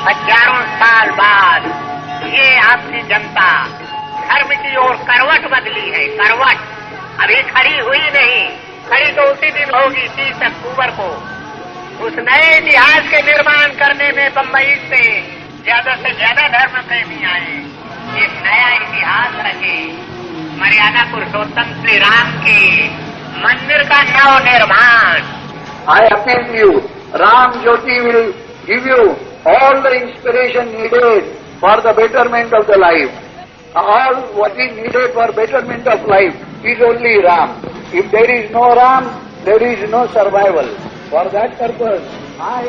हजारों साल बाद ये आपकी जनता धर्म की ओर करवट बदली है। करवट अभी खड़ी हुई नहीं, खड़ी तो उसी दिन होगी 30 अक्टूबर को। उस नए इतिहास के निर्माण करने में बम्बई से ज्यादा धर्म प्रेमी आए। एक नया इतिहास रचे, मर्यादा पुरुषोत्तम श्री राम के मंदिर का नव निर्माण। I appeal to you, Ram Jyoti will give you all the inspiration needed for the betterment of the life. All what is needed for betterment of life is only Ram. If there is no Ram, there is no survival. For that purpose, I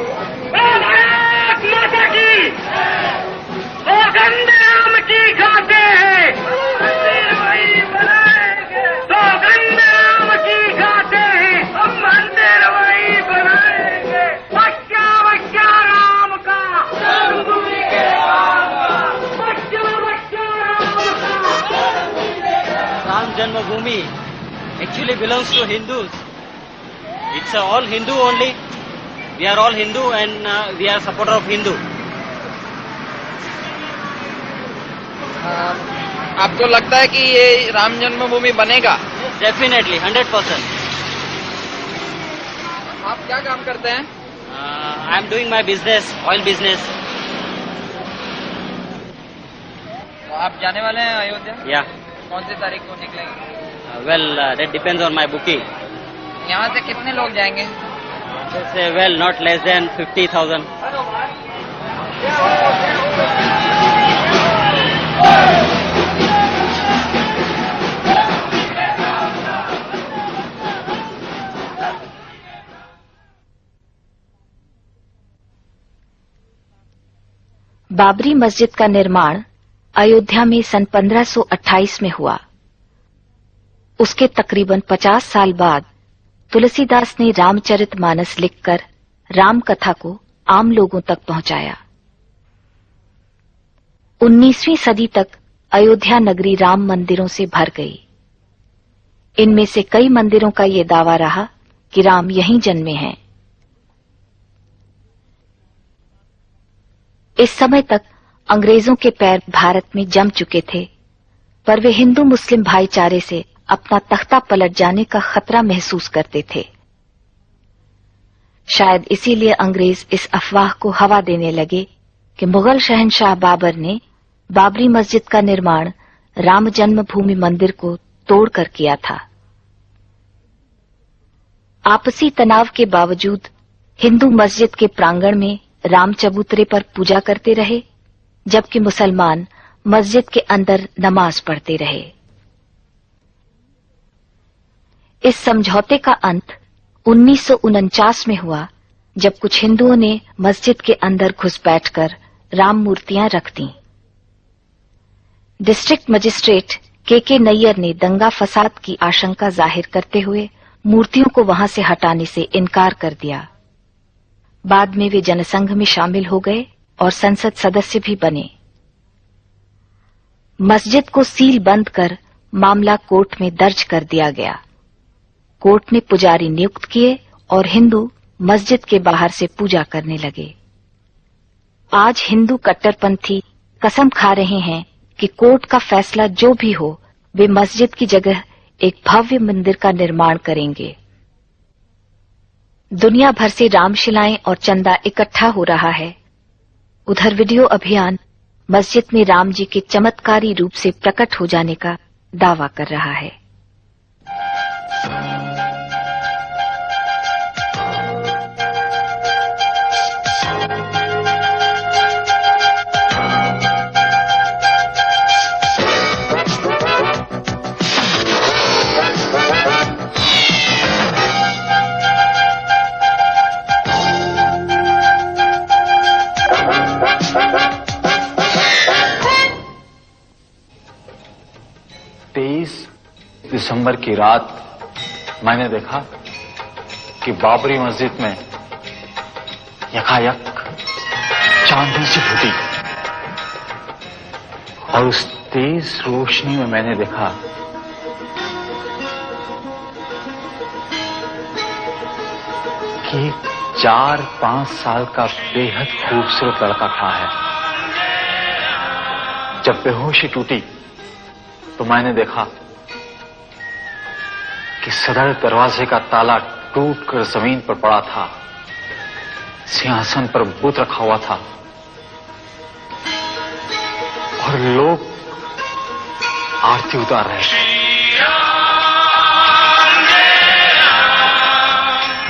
माता की सौगंध राम की खाते हैं, सौगंध राम की खाते हैं, हम मंदिर वही बनाएंगे। बच्चा बच्चा राम का, बच्चा बच्चा राम का। Ram Janmabhoomi actually belongs to Hindus. It's all Hindu only. We are all Hindu and we are supporter of Hindu. आपको लगता है कि ये राम जन्मभूमि बनेगा? Definitely, 100%. आप क्या काम करते हैं? I am doing my business, oil business. तो आप जाने वाले हैं अयोध्या? Yeah. कौन सी तारीख को निकलेंगे? Well, that depends on my booking. यहाँ से कितने लोग जाएंगे? Say, well, not less than 50,000. Babri मस्जिद का निर्माण अयोध्या में सन 1528 में हुआ। उसके तकरीबन 50 साल बाद तुलसीदास ने रामचरितमानस लिखकर राम कथा को आम लोगों तक पहुंचाया। 19वीं सदी तक अयोध्या नगरी राम मंदिरों से भर गई। इनमें से कई मंदिरों का ये दावा रहा कि राम यहीं जन्मे हैं। इस समय तक अंग्रेजों के पैर भारत में जम चुके थे, पर वे हिंदू मुस्लिम भाईचारे से अपना तख्ता पलट जाने का खतरा महसूस करते थे। शायद इसीलिए अंग्रेज इस अफवाह को हवा देने लगे कि मुगल शहंशाह बाबर ने बाबरी मस्जिद का निर्माण राम जन्मभूमि मंदिर को तोड़कर किया था। आपसी तनाव के बावजूद हिंदू मस्जिद के प्रांगण में राम चबूतरे पर पूजा करते रहे, जबकि मुसलमान मस्जिद के अंदर नमाज पढ़ते रहे। इस समझौते का अंत 1949 में हुआ, जब कुछ हिंदुओं ने मस्जिद के अंदर घुस बैठकर राम मूर्तियां रख दी। डिस्ट्रिक्ट मजिस्ट्रेट के नैयर ने दंगा फसाद की आशंका जाहिर करते हुए मूर्तियों को वहां से हटाने से इनकार कर दिया। बाद में वे जनसंघ में शामिल हो गए और संसद सदस्य भी बने। मस्जिद को सील बंद कर मामला कोर्ट में दर्ज कर दिया गया। कोर्ट ने पुजारी नियुक्त किए और हिंदू मस्जिद के बाहर से पूजा करने लगे। आज हिंदू कट्टरपंथी कसम खा रहे हैं कि कोर्ट का फैसला जो भी हो, वे मस्जिद की जगह एक भव्य मंदिर का निर्माण करेंगे। दुनिया भर से रामशिलाएं और चंदा इकट्ठा हो रहा है। उधर वीडियो अभियान मस्जिद में राम जी के चमत्कारी रूप से प्रकट हो जाने का दावा कर रहा है। दिसंबर की रात मैंने देखा कि बाबरी मस्जिद में यकायक चांदनी सी फूटी और उस तेज रोशनी में मैंने देखा कि एक 4-5 साल का बेहद खूबसूरत लड़का खड़ा है। जब बेहोशी टूटी तो मैंने देखा कि सदर दरवाजे का ताला टूटकर जमीन पर पड़ा था। सिंहासन पर बुत रखा हुआ था और लोग आरती उतार रहे थे।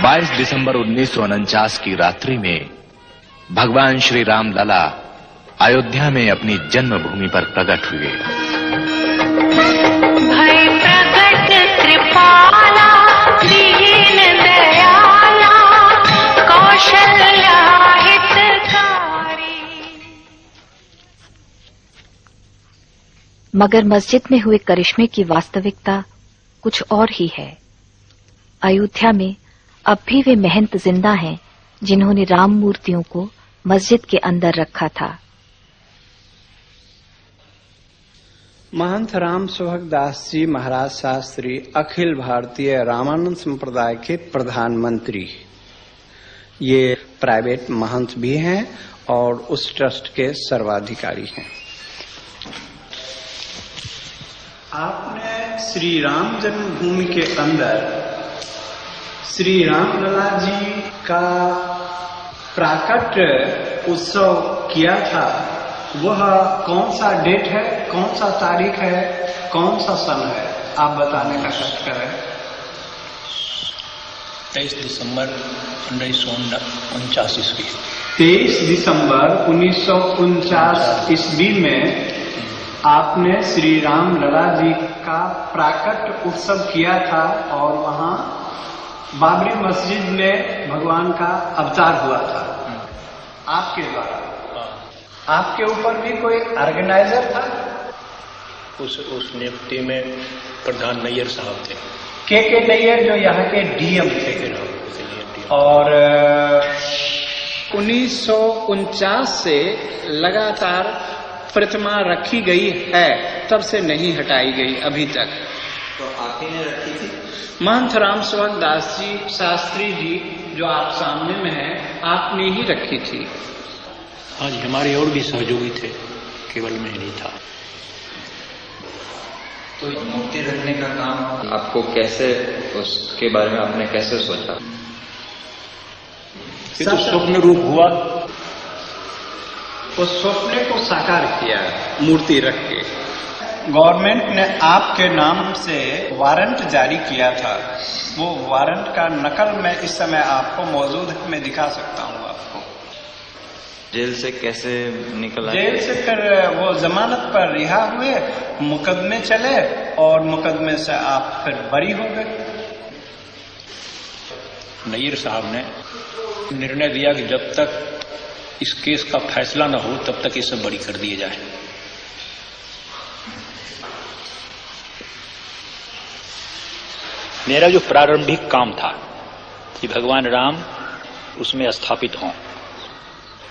22 दिसंबर 1949 की रात्रि में भगवान श्री राम लला अयोध्या में अपनी जन्मभूमि पर प्रकट हुए। भय प्रकट कृपाला दीन दयाला कौशल्या हितकारी। मगर मस्जिद में हुए करिश्मे की वास्तविकता कुछ और ही है। अयोध्या में अब भी वे महंत जिंदा हैं जिन्होंने राम मूर्तियों को मस्जिद के अंदर रखा था। महंत राम सुभग दास जी महाराज शास्त्री अखिल भारतीय रामानंद संप्रदाय के प्रधानमंत्री, ये प्राइवेट महंत भी हैं और उस ट्रस्ट के सर्वाधिकारी हैं। आपने श्री राम जन्मभूमि के अंदर श्री राम लला जी का प्राकट्य उत्सव किया था। वह कौन सा डेट है, कौन सा तारीख है, कौन सा सन है, आप बताने का कष्ट करें। 23 दिसंबर 1949 ईस्वी। 23 दिसंबर 1949 ईस्वी में आपने श्री राम लला जी का प्राकट्य उत्सव किया था और वहां बाबरी मस्जिद में भगवान का अवतार हुआ था आपके द्वारा। आपके ऊपर भी कोई ऑर्गेनाइजर था? उस नियुक्ति में प्रधान नैयर साहब थे। के नैयर जो यहाँ के डीएम थे। और 1949 से लगातार प्रतिमा रखी गई है, तब से नहीं हटाई गई अभी तक। तो आप ही ने रखी थी? महंत राम सुभग दास जी शास्त्री जी जो आप सामने में है, आपने ही रखी थी। हाँ जी, हमारे और भी सहयोगी थे, केवल मैं नहीं था। तो मूर्ति रखने का काम आपको कैसे, उसके बारे में आपने कैसे सोचा? ये तो स्वप्न रूप हुआ। उस स्वप्न को साकार किया मूर्ति रख के। गवर्नमेंट ने आपके नाम से वारंट जारी किया था। वो वारंट का नकल मैं इस समय आपको मौजूद है, मैं दिखा सकता हूँ आपको। जेल से कैसे निकला? जेल से फिर वो जमानत पर रिहा हुए, मुकदमे चले और मुकदमे से आप फिर बरी हो गए। नैयर साहब ने निर्णय दिया कि जब तक इस केस का फैसला न हो तब तक इसे बरी कर दिए जाए। मेरा जो प्रारंभिक काम था कि भगवान राम उसमें स्थापित हों,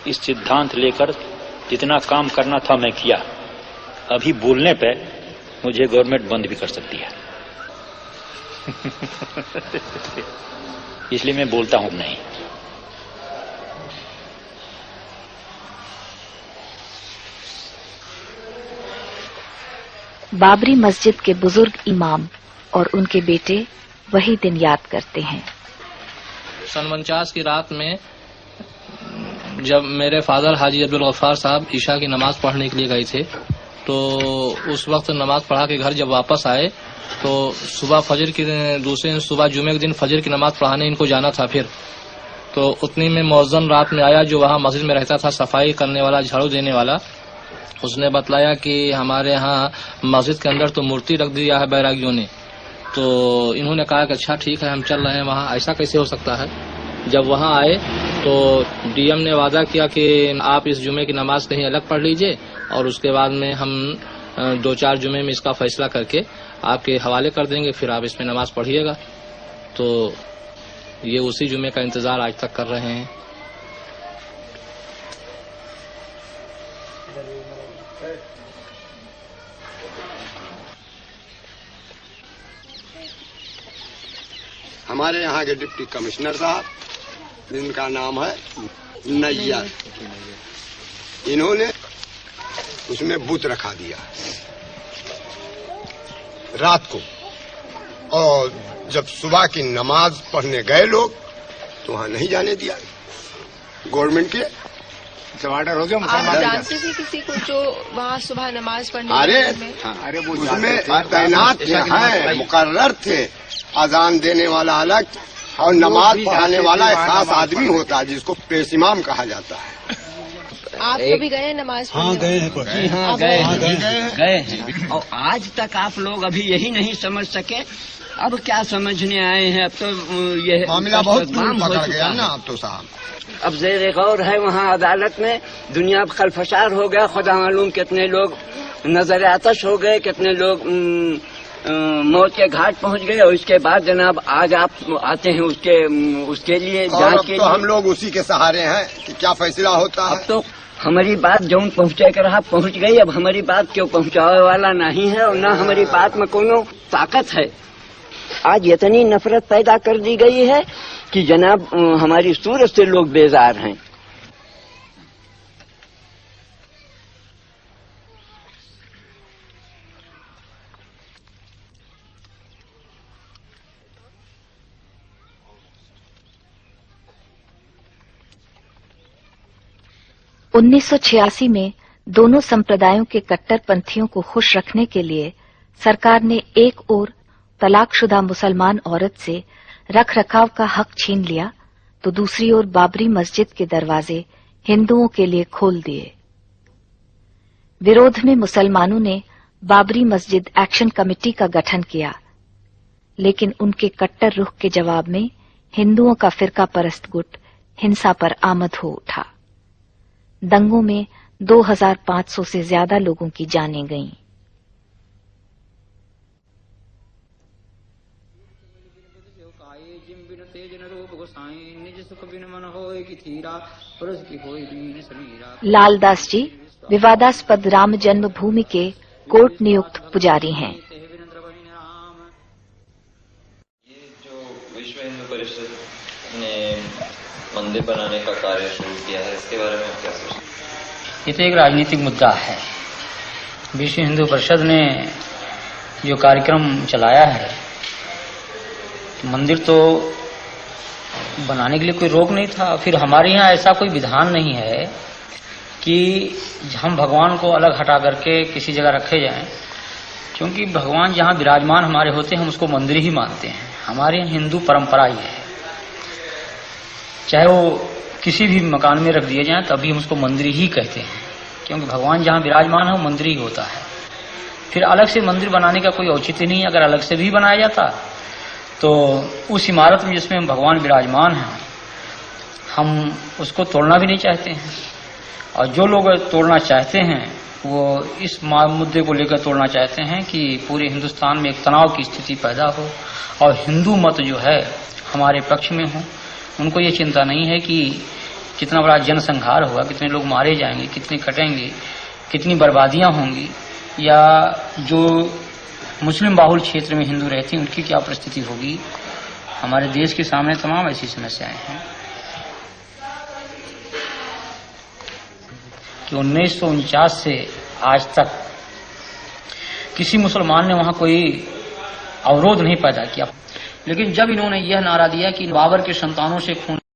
इस सिद्धांत लेकर जितना काम करना था मैं किया। अभी बोलने पे मुझे गवर्नमेंट बंद भी कर सकती है। इसलिए मैं बोलता हूं नहीं। बाबरी मस्जिद के बुजुर्ग इमाम और उनके बेटे वही दिन याद करते हैं। सन 49 की रात में जब मेरे फादर हाजी अब्दुल गफ्फार साहब ईशा की नमाज पढ़ने के लिए गए थे, तो उस वक्त नमाज पढ़ा के घर जब वापस आए तो सुबह फजर की दूसरे सुबह जुमे के दिन फजर की नमाज पढ़ाने इनको जाना था। फिर तो उतनी में मौजन रात में आया जो वहाँ मस्जिद में रहता था, सफाई करने वाला, झाड़ू देने वाला। उसने बतलाया कि हमारे यहाँ मस्जिद के अंदर तो मूर्ति रख दिया है बैरागियों ने। तो इन्होंने कहा कि अच्छा ठीक है, हम चल रहे हैं वहाँ, ऐसा कैसे हो सकता है। जब वहाँ आए तो डीएम ने वादा किया कि आप इस जुमे की नमाज कहीं अलग पढ़ लीजिए और उसके बाद में हम 2-4 जुमे में इसका फैसला करके आपके हवाले कर देंगे, फिर आप इसमें नमाज पढ़िएगा। तो ये उसी जुमे का इंतजार आज तक कर रहे हैं। हमारे यहाँ के डिप्टी कमिश्नर साहब, जिनका नाम है नैयर। इन्होंने उसमें बुत रखा दिया रात को, और जब सुबह की नमाज पढ़ने गए लोग तो वहां नहीं जाने दिया गवर्नमेंट के। टमाटर हो गया। आप जानते थे किसी को जो वहाँ सुबह नमाज पढ़ने? अरे उसमें तैनात है, मुकर्रर थे। अजान देने वाला अलग और नमाज पढ़ाने वाला एक खास आदमी होता है जिसको पेश इमाम कहा जाता है। आप कभी गए नमाज पढ़ने? हाँ गए हैं। हाँ गए हैं। और आज तक आप लोग अभी यही नहीं समझ सके, अब क्या समझने आए हैं? अब तो ये मामला बहुत पकड़ गया ना अब तो साहब। अब ज़ेर गौर है वहाँ अदालत में, दुनिया खलफशार हो गया, खुदा मालूम कितने लोग नजर आतश हो गए, कितने लोग मौत के घाट पहुँच गए। और उसके बाद जनाब आज आप आते हैं उसके लिए जांच के लिए। हम लोग उसी के सहारे हैं कि क्या फैसला होता है। अब तो हमारी बात जौन पहुँचे कर रहा पहुँच गई, अब हमारी बात क्यों पहुँचाने वाला नहीं है और न हमारी बात में कोनो ताकत है। आज इतनी नफरत पैदा कर दी गई है कि जनाब हमारी सूरत से लोग बेजार हैं। (1986) में दोनों संप्रदायों के कट्टरपंथियों को खुश रखने के लिए सरकार ने एक ओर तलाकशुदा मुसलमान औरत से रख रखाव का हक छीन लिया तो दूसरी ओर बाबरी मस्जिद के दरवाजे हिंदुओं के लिए खोल दिए। विरोध में मुसलमानों ने बाबरी मस्जिद एक्शन कमेटी का गठन किया, लेकिन उनके कट्टर रुख के जवाब में हिंदुओं का फिरका परस्त गुट हिंसा पर आमद हो उठा। दंगों में 2500 से ज्यादा लोगों की जानें गईं। लालदास जी विवादास्पद राम जन्मभूमि के कोर्ट नियुक्त पुजारी हैं। ये जो विश्व हिंदू परिषद ने मंदिर बनाने का कार्य शुरू किया है, इसके बारे में आप क्या सोचते हैं? ये तो एक राजनीतिक मुद्दा है। विश्व हिंदू परिषद ने जो कार्यक्रम चलाया है, मंदिर तो बनाने के लिए कोई रोक नहीं था। फिर हमारे यहाँ ऐसा कोई विधान नहीं है कि हम भगवान को अलग हटा करके किसी जगह रखे जाएं, क्योंकि भगवान जहाँ विराजमान हमारे होते हैं हम उसको मंदिर ही मानते हैं। हमारे यहाँ हिंदू परंपरा ये है, चाहे वो किसी भी मकान में रख दिए जाएं तभी हम उसको मंदिर ही कहते हैं, क्योंकि भगवान जहाँ विराजमान है वो मंदिर ही होता है। फिर अलग से मंदिर बनाने का कोई औचित्य नहीं है। अगर अलग से भी बनाया जाता तो उस इमारत में जिसमें भगवान विराजमान हैं हम उसको तोड़ना भी नहीं चाहते हैं। और जो लोग तोड़ना चाहते हैं वो इस मुद्दे को लेकर तोड़ना चाहते हैं कि पूरे हिंदुस्तान में एक तनाव की स्थिति पैदा हो और हिंदू मत जो है हमारे पक्ष में हो। उनको ये चिंता नहीं है कि कितना बड़ा जनसंहार होगा, कितने लोग मारे जाएंगे, कितने कटेंगे, कितनी बर्बादियां होंगी, या जो मुस्लिम बाहुल क्षेत्र में हिंदू रहते हैं उनकी क्या परिस्थिति होगी। हमारे देश के सामने तमाम ऐसी समस्याएं हैं कि 1949 से आज तक किसी मुसलमान ने वहां कोई अवरोध नहीं पैदा किया। लेकिन जब इन्होंने यह नारा दिया कि बाबर के संतानों से खून